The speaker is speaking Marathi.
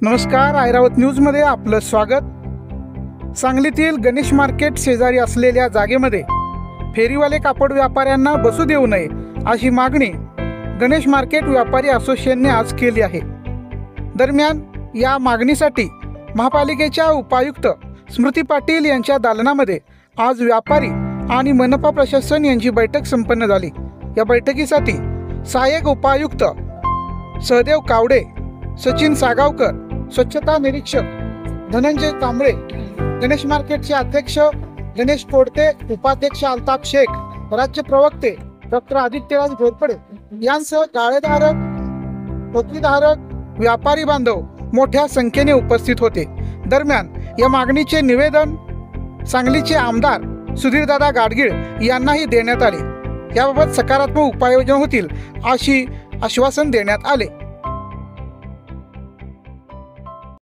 नमस्कार, ऐरावत न्यूजमध्ये आपलं स्वागत। सांगलीतील गणेश मार्केट शेजारी असलेल्या जागेमध्ये फेरीवाले कापड व्यापाऱ्यांना बसू देऊ नये अशी मागणी गणेश मार्केट व्यापारी असोसिएशनने आज केली आहे। दरम्यान या मागणीसाठी महापालिकेच्या उपायुक्त स्मृती पाटील यांच्या दालनामध्ये आज व्यापारी आणि मनपा प्रशासन यांची बैठक संपन्न झाली। या बैठकीसाठी सहाय्यक उपायुक्त सहदेव कावडे, सचिन सागावकर, स्वच्छता निरीक्षक धनंजय कांबळे, गणेश मार्केटचे अध्यक्ष गणेश कोडते, उपाध्यक्ष अल्ताफ शेख, राज्य प्रवक्ते डॉक्टर आदित्यराज घोरपडे यांसह गाळेधारक, टोपलीधारक, व्यापारी बांधव मोठ्या संख्येने उपस्थित होते। दरम्यान या मागणीचे निवेदन सांगलीचे आमदार सुधीरदादा गाडगीळ यांनाही देण्यात आले। याबाबत सकारात्मक उपाययोजना होतील अशी आश्वासन देण्यात आले।